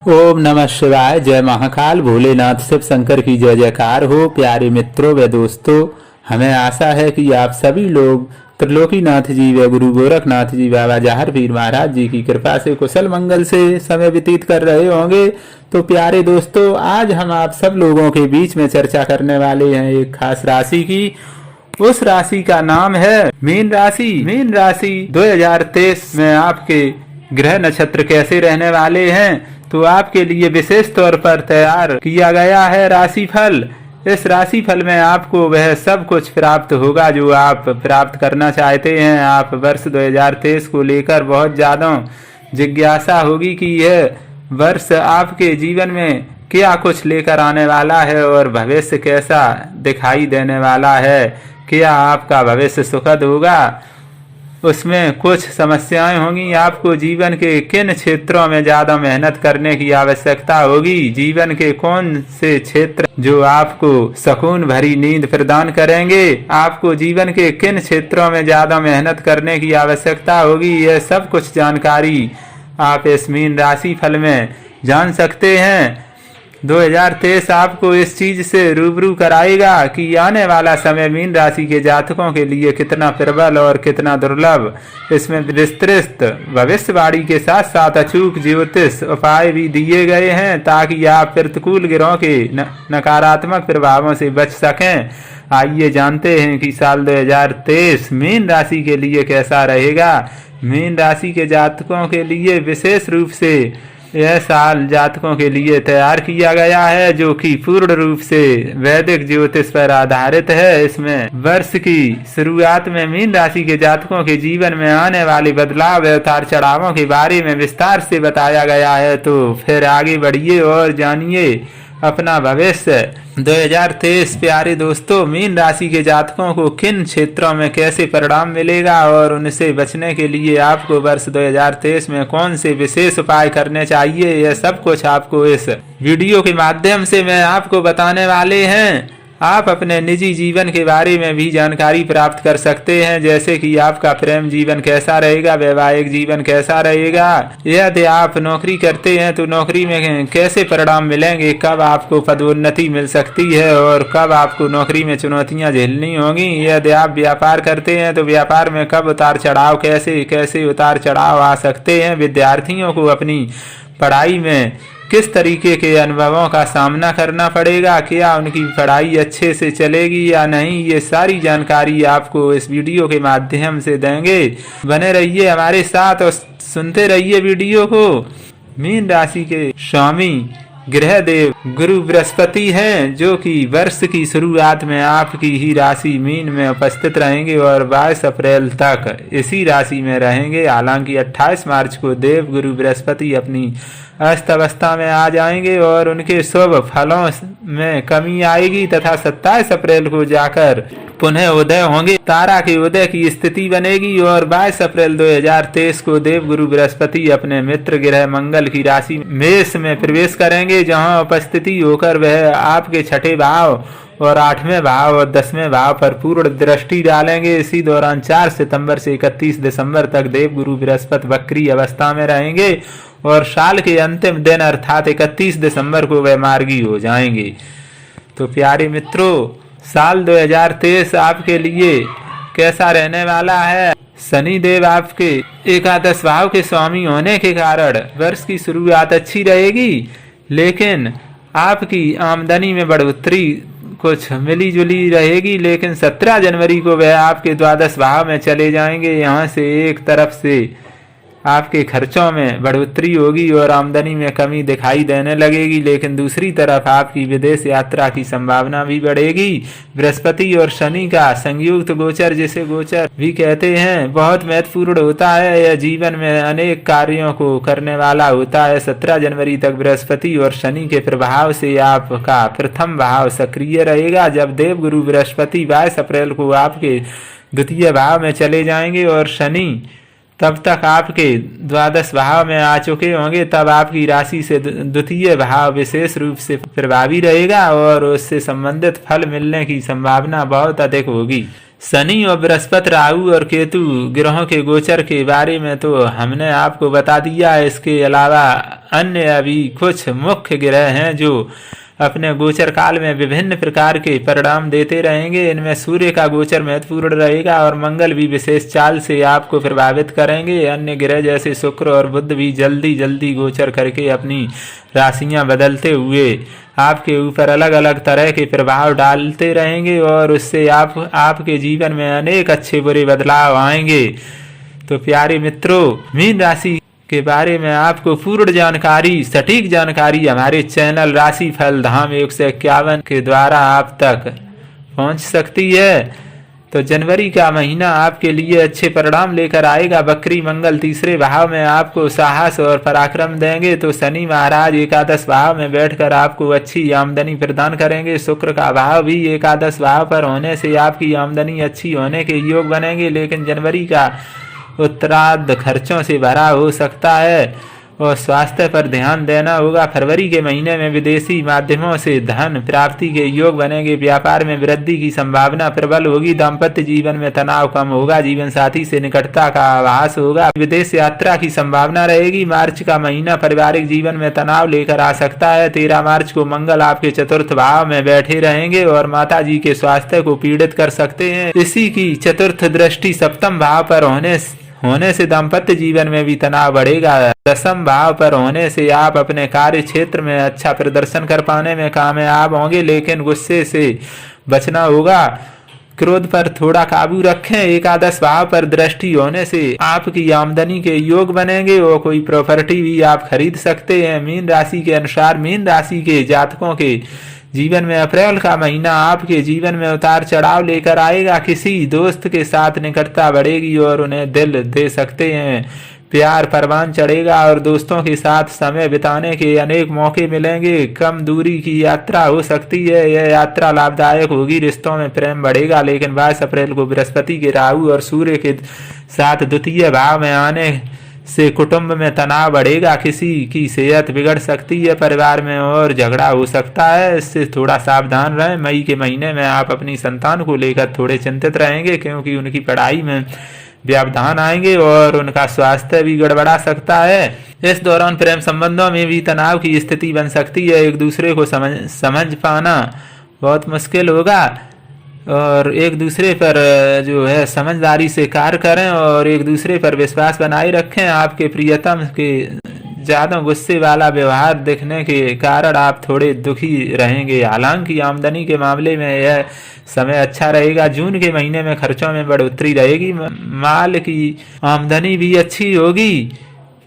ओम नमः शिवाय। जय महाकाल भोलेनाथ शिव शंकर की जय जयकार हो। प्यारे मित्रों व दोस्तों, हमें आशा है कि आप सभी लोग त्रिलोकीनाथ जी व गुरु गोरखनाथ जी बाबा जहर पीर महाराज जी की कृपा से कुशल मंगल से समय व्यतीत कर रहे होंगे। तो प्यारे दोस्तों, आज हम आप सब लोगों के बीच में चर्चा करने वाले हैं एक खास राशि की। उस राशि का नाम है मीन राशि। मीन राशि 2023 में आपके ग्रह नक्षत्र कैसे रहने वाले हैं, तो आपके लिए विशेष तौर पर तैयार किया गया है राशिफल। इस राशिफल में आपको वह सब कुछ प्राप्त होगा जो आप प्राप्त करना चाहते हैं। आप वर्ष 2023 को लेकर बहुत ज़्यादा जिज्ञासा होगी कि यह वर्ष आपके जीवन में क्या कुछ लेकर आने वाला है और भविष्य कैसा दिखाई देने वाला है। क्या आपका भविष्य सुखद होगा, उसमें कुछ समस्याएं होंगी। आपको जीवन के किन क्षेत्रों में ज़्यादा मेहनत करने की आवश्यकता होगी, जीवन के कौन से क्षेत्र जो आपको सुकून भरी नींद प्रदान करेंगे, आपको जीवन के किन क्षेत्रों में ज़्यादा मेहनत करने की आवश्यकता होगी, यह सब कुछ जानकारी आप इस मीन राशि फल में जान सकते हैं। 2023 आपको इस चीज से रूबरू कराएगा कि आने वाला समय मीन राशि के जातकों के लिए कितना प्रबल और कितना दुर्लभ। इसमें विस्तृत भविष्यवाणी के साथ साथ अचूक ज्योतिष उपाय भी दिए गए हैं ताकि आप प्रतिकूल ग्रहों के नकारात्मक प्रभावों से बच सकें। आइए जानते हैं कि साल 2023 मीन राशि के लिए कैसा रहेगा। मीन राशि के जातकों के लिए विशेष रूप से यह साल जातकों के लिए तैयार किया गया है जो कि पूर्ण रूप से वैदिक ज्योतिष पर आधारित है। इसमें वर्ष की शुरुआत में मीन राशि के जातकों के जीवन में आने वाले बदलाव व उतार चढ़ावों के बारे में विस्तार से बताया गया है। तो फिर आगे बढ़िए और जानिए अपना भविष्य। 2023 प्यारे दोस्तों, मीन राशि के जातकों को किन क्षेत्रों में कैसे परिणाम मिलेगा और उनसे बचने के लिए आपको वर्ष 2023 में कौन से विशेष उपाय करने चाहिए, यह सब कुछ आपको इस वीडियो के माध्यम से मैं आपको बताने वाले हैं। आप अपने निजी जीवन के बारे में भी जानकारी प्राप्त कर सकते हैं, जैसे कि आपका प्रेम जीवन कैसा रहेगा, वैवाहिक जीवन कैसा रहेगा। यदि आप नौकरी करते हैं तो नौकरी में कैसे परिणाम मिलेंगे, कब आपको पदोन्नति मिल सकती है और कब आपको नौकरी में चुनौतियां झेलनी होंगी। यदि आप व्यापार करते हैं तो व्यापार में कब उतार चढ़ाव, कैसे कैसे उतार चढ़ाव आ सकते हैं। विद्यार्थियों को अपनी पढ़ाई में किस तरीके के अनुभवों का सामना करना पड़ेगा, क्या उनकी पढ़ाई अच्छे से चलेगी या नहीं, ये सारी जानकारी आपको इस वीडियो के माध्यम से देंगे। बने रहिए हमारे साथ और सुनते रहिए वीडियो को। मीन राशि के स्वामी ग्रह देव गुरु बृहस्पति हैं जो कि वर्ष की शुरुआत में आपकी ही राशि मीन में उपस्थित रहेंगे और 22 अप्रैल तक इसी राशि में रहेंगे। हालांकि 28 मार्च को देव गुरु बृहस्पति अपनी अस्त अवस्था में आ जाएंगे और उनके शुभ फलों में कमी आएगी तथा 27 अप्रैल को जाकर पुनः उदय होंगे। तारा के उदय की स्थिति बनेगी और 22 अप्रैल 2023 को देव गुरु बृहस्पति अपने मित्र ग्रह मंगल की राशि मेष में प्रवेश करेंगे, जहां उपस्थिति होकर वह आपके छठे भाव और 8वें भाव और 10वें भाव पर पूर्ण दृष्टि डालेंगे। इसी दौरान 4 सितंबर से 31 दिसंबर तक देव गुरु बृहस्पति वक्री अवस्था में रहेंगे और साल के अंतिम दिन अर्थात 31 दिसंबर को वे मार्गी हो जाएंगे। तो प्यारे मित्रों, साल 2023 आपके लिए कैसा रहने वाला है। शनि देव आपके एकादश भाव के स्वामी होने के कारण वर्ष की शुरुआत अच्छी रहेगी, लेकिन आपकी आमदनी में बढ़ोतरी कुछ मिली जुली रहेगी। लेकिन 17 जनवरी को वह आपके द्वादश भाव में चले जाएंगे। यहाँ से एक तरफ से आपके खर्चों में बढ़ोतरी होगी और आमदनी में कमी दिखाई देने लगेगी, लेकिन दूसरी तरफ आपकी विदेश यात्रा की संभावना भी बढ़ेगी। बृहस्पति और शनि का संयुक्त गोचर, जिसे गोचर भी कहते हैं, बहुत महत्वपूर्ण होता है। यह जीवन में अनेक कार्यों को करने वाला होता है। 17 जनवरी तक बृहस्पति और शनि के प्रभाव से आपका प्रथम भाव सक्रिय रहेगा, जब देव गुरु बृहस्पति 22 अप्रैल को आपके द्वितीय भाव में चले जाएंगे और शनि तब तक आपके द्वादश भाव में आ चुके होंगे। तब आपकी राशि से द्वितीय भाव विशेष रूप से प्रभावी रहेगा और उससे संबंधित फल मिलने की संभावना बहुत अधिक होगी। शनि और बृहस्पति, राहु और केतु ग्रहों के गोचर के बारे में तो हमने आपको बता दिया। इसके अलावा अन्य अभी कुछ मुख्य ग्रह हैं जो अपने गोचर काल में विभिन्न प्रकार के परिणाम देते रहेंगे। इनमें सूर्य का गोचर महत्वपूर्ण रहेगा और मंगल भी विशेष चाल से आपको प्रभावित करेंगे। अन्य ग्रह जैसे शुक्र और बुध भी जल्दी जल्दी गोचर करके अपनी राशियां बदलते हुए आपके ऊपर अलग अलग तरह के प्रभाव डालते रहेंगे और उससे आपके जीवन में अनेक अच्छे बुरे बदलाव आएंगे। तो प्यारे मित्रों, मीन राशि के बारे में आपको पूर्ण जानकारी, सटीक जानकारी हमारे चैनल राशि फल धाम 151 के द्वारा आप तक पहुंच सकती है। तो जनवरी का महीना आपके लिए अच्छे परिणाम लेकर आएगा। बकरी मंगल तीसरे भाव में आपको साहस और पराक्रम देंगे, तो शनि महाराज एकादश भाव में बैठकर आपको अच्छी आमदनी प्रदान करेंगे। शुक्र का भाव भी एकादश भाव पर होने से आपकी आमदनी अच्छी होने के योग बनेंगे, लेकिन जनवरी का उत्तरार्ध खर्चों से भरा हो सकता है और स्वास्थ्य पर ध्यान देना होगा। फरवरी के महीने में विदेशी माध्यमों से धन प्राप्ति के योग बनेंगे। व्यापार में वृद्धि की संभावना प्रबल होगी। दाम्पत्य जीवन में तनाव कम होगा। जीवन साथी से निकटता का आभास होगा। विदेश यात्रा की संभावना रहेगी। मार्च का महीना पारिवारिक जीवन में तनाव लेकर आ सकता है। 13 मार्च को मंगल आपके चतुर्थ भाव में बैठे रहेंगे और माता जी के स्वास्थ्य को पीड़ित कर सकते हैं। इसी की चतुर्थ दृष्टि सप्तम भाव पर होने से दाम्पत्य जीवन में भी तनाव बढ़ेगा। दसम भाव पर होने से आप अपने कार्य क्षेत्र में अच्छा प्रदर्शन कर पाने में कामयाब होंगे, लेकिन गुस्से से बचना होगा। क्रोध पर थोड़ा काबू रखें। एकादश भाव पर दृष्टि होने से आपकी आमदनी के योग बनेंगे और कोई प्रॉपर्टी भी आप खरीद सकते हैं। मीन राशि के अनुसार मीन राशि के जातकों के जीवन में अप्रैल का महीना आपके जीवन में उतार चढ़ाव लेकर आएगा। किसी दोस्त के साथ निकटता बढ़ेगी और उन्हें दिल दे सकते हैं। प्यार परवान चढ़ेगा और दोस्तों के साथ समय बिताने के अनेक मौके मिलेंगे। कम दूरी की यात्रा हो सकती है। यह यात्रा लाभदायक होगी। रिश्तों में प्रेम बढ़ेगा, लेकिन 22 अप्रैल को बृहस्पति के राहु और सूर्य के साथ द्वितीय भाव में आने से कुटुंब में तनाव बढ़ेगा। किसी की सेहत बिगड़ सकती है। परिवार में और झगड़ा हो सकता है, इससे थोड़ा सावधान रहें। मई के महीने में आप अपनी संतान को लेकर थोड़े चिंतित रहेंगे, क्योंकि उनकी पढ़ाई में व्यवधान आएंगे और उनका स्वास्थ्य भी गड़बड़ा सकता है। इस दौरान प्रेम संबंधों में भी तनाव की स्थिति बन सकती है। एक दूसरे को समझ पाना बहुत मुश्किल होगा और एक दूसरे पर जो है समझदारी से कार्य करें और एक दूसरे पर विश्वास बनाए रखें। आपके प्रियतम के ज़्यादा गुस्से वाला व्यवहार दिखने के कारण आप थोड़े दुखी रहेंगे। हालांकि आमदनी के मामले में यह समय अच्छा रहेगा। जून के महीने में खर्चों में बढ़ोतरी रहेगी। माल की आमदनी भी अच्छी होगी।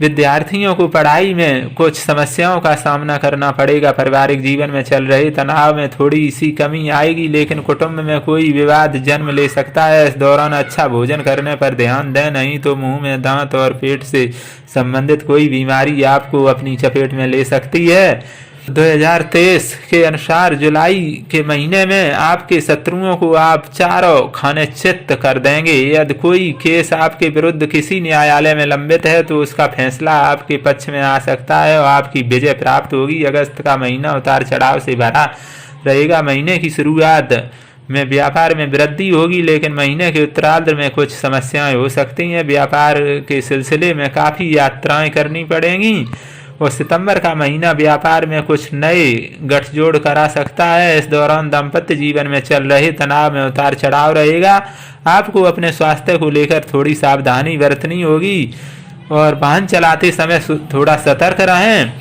विद्यार्थियों को पढ़ाई में कुछ समस्याओं का सामना करना पड़ेगा। पारिवारिक जीवन में चल रहे तनाव में थोड़ी सी कमी आएगी, लेकिन कुटुंब में कोई विवाद जन्म ले सकता है। इस दौरान अच्छा भोजन करने पर ध्यान दें, नहीं तो मुंह में दांत और पेट से संबंधित कोई बीमारी आपको अपनी चपेट में ले सकती है। 2023 के अनुसार जुलाई के महीने में आपके शत्रुओं को आप चारों खाने चित्त कर देंगे। यदि कोई केस आपके विरुद्ध किसी न्यायालय में लंबित है तो उसका फैसला आपके पक्ष में आ सकता है और आपकी विजय प्राप्त होगी। अगस्त का महीना उतार चढ़ाव से भरा रहेगा। महीने की शुरुआत में व्यापार में वृद्धि होगी, लेकिन महीने के उत्तरार्ध में कुछ समस्याएं हो सकती हैं। व्यापार के सिलसिले में काफ़ी यात्राएं करनी पड़ेंगी और सितंबर का महीना व्यापार में कुछ नए गठजोड़ करा सकता है। इस दौरान दाम्पत्य जीवन में चल रहे तनाव में उतार चढ़ाव रहेगा। आपको अपने स्वास्थ्य को लेकर थोड़ी सावधानी बरतनी होगी और वाहन चलाते समय थोड़ा सतर्क रहें।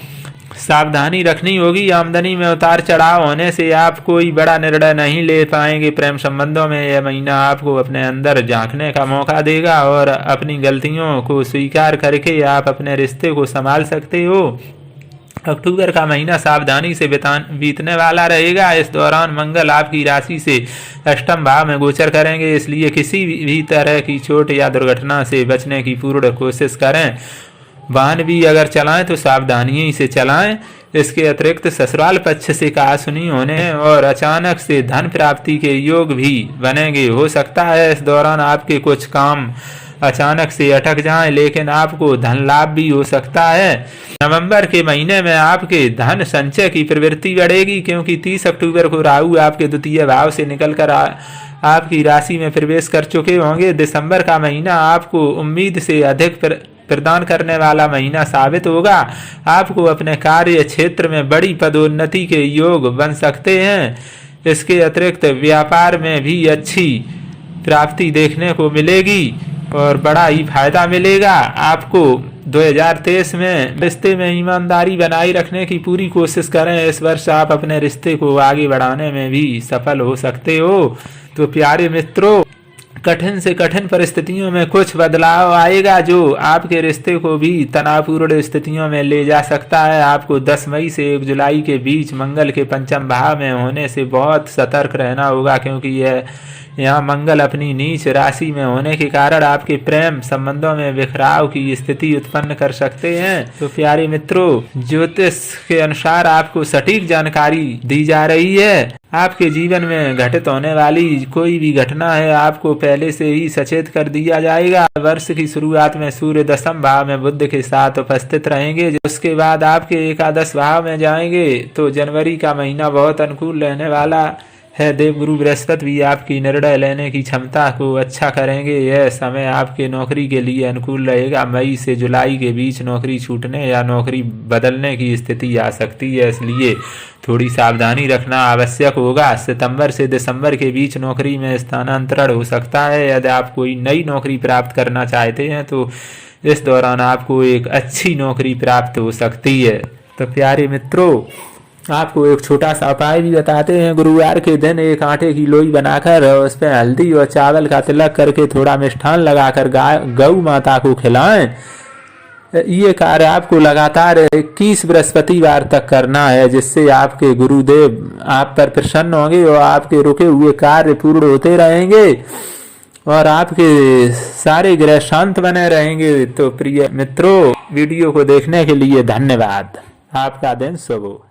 सावधानी रखनी होगी। आमदनी में उतार चढ़ाव होने से आप कोई बड़ा निर्णय नहीं ले पाएंगे। प्रेम संबंधों में यह महीना आपको अपने अंदर झांकने का मौका देगा और अपनी गलतियों को स्वीकार करके आप अपने रिश्ते को संभाल सकते हो। अक्टूबर का महीना सावधानी से बीतने वाला रहेगा। इस दौरान मंगल आपकी राशि से अष्टम भाव में गोचर करेंगे, इसलिए किसी भी तरह की चोट या दुर्घटना से बचने की पूर्ण कोशिश करें। वाहन भी अगर चलाएं तो सावधानी से चलाएं। इसके अतिरिक्त ससुराल पक्ष से कहासुनी होने और अचानक से धन प्राप्ति के योग भी बनेंगे। हो सकता है इस दौरान आपके कुछ काम अचानक से अटक जाएं, लेकिन आपको धन लाभ भी हो सकता है। नवंबर के महीने में आपके धन संचय की प्रवृत्ति बढ़ेगी, क्योंकि 30 अक्टूबर को राहु आपके द्वितीय भाव से निकलकर आपकी राशि में प्रवेश कर चुके होंगे। दिसंबर का महीना आपको उम्मीद से अधिक प्रदान करने वाला महीना साबित होगा। आपको अपने कार्य क्षेत्र में बड़ी पदोन्नति के योग बन सकते हैं। इसके अतिरिक्त व्यापार में भी अच्छी प्राप्ति देखने को मिलेगी और बड़ा ही फायदा मिलेगा। आपको 2023 में रिश्ते में ईमानदारी बनाए रखने की पूरी कोशिश करें। इस वर्ष आप अपने रिश्ते को आगे बढ़ाने में भी सफल हो सकते हो। तो प्यारे मित्रों, कठिन से कठिन परिस्थितियों में कुछ बदलाव आएगा जो आपके रिश्ते को भी तनावपूर्ण स्थितियों में ले जा सकता है। आपको 10 मई से 1 जुलाई के बीच मंगल के पंचम भाव में होने से बहुत सतर्क रहना होगा, क्योंकि यहाँ मंगल अपनी नीच राशि में होने के कारण आपके प्रेम संबंधों में बिखराव की स्थिति उत्पन्न कर सकते हैं। तो प्यारे मित्रों, ज्योतिष के अनुसार आपको सटीक जानकारी दी जा रही है। आपके जीवन में घटित होने वाली कोई भी घटना है आपको पहले से ही सचेत कर दिया जाएगा। वर्ष की शुरुआत में सूर्य 10वें भाव में बुध के साथ उपस्थित रहेंगे, उसके बाद आपके एकादश भाव में जाएंगे। तो जनवरी का महीना बहुत अनुकूल रहने वाला है। देवगुरु बृहस्पति भी आपकी निर्णय लेने की क्षमता को अच्छा करेंगे। यह समय आपके नौकरी के लिए अनुकूल रहेगा। मई से जुलाई के बीच नौकरी छूटने या नौकरी बदलने की स्थिति आ सकती है, इसलिए थोड़ी सावधानी रखना आवश्यक होगा। सितंबर से दिसंबर के बीच नौकरी में स्थानांतरण हो सकता है। यदि आप कोई नई नौकरी प्राप्त करना चाहते हैं तो इस दौरान आपको एक अच्छी नौकरी प्राप्त हो सकती है। तो प्यारे मित्रों, आपको एक छोटा सा उपाय भी बताते हैं। गुरुवार के दिन एक आटे की लोई बनाकर उस पर हल्दी और चावल का तिलक करके थोड़ा मिष्ठान लगाकर गौ माता को खिलाएं। ये कार्य आपको लगातार 21 बृहस्पतिवार तक करना है, जिससे आपके गुरुदेव आप पर प्रसन्न होंगे और आपके रुके हुए कार्य पूर्ण होते रहेंगे और आपके सारे ग्रह शांत बने रहेंगे। तो प्रिय मित्रों, वीडियो को देखने के लिए धन्यवाद। आपका दिन शुभ हो।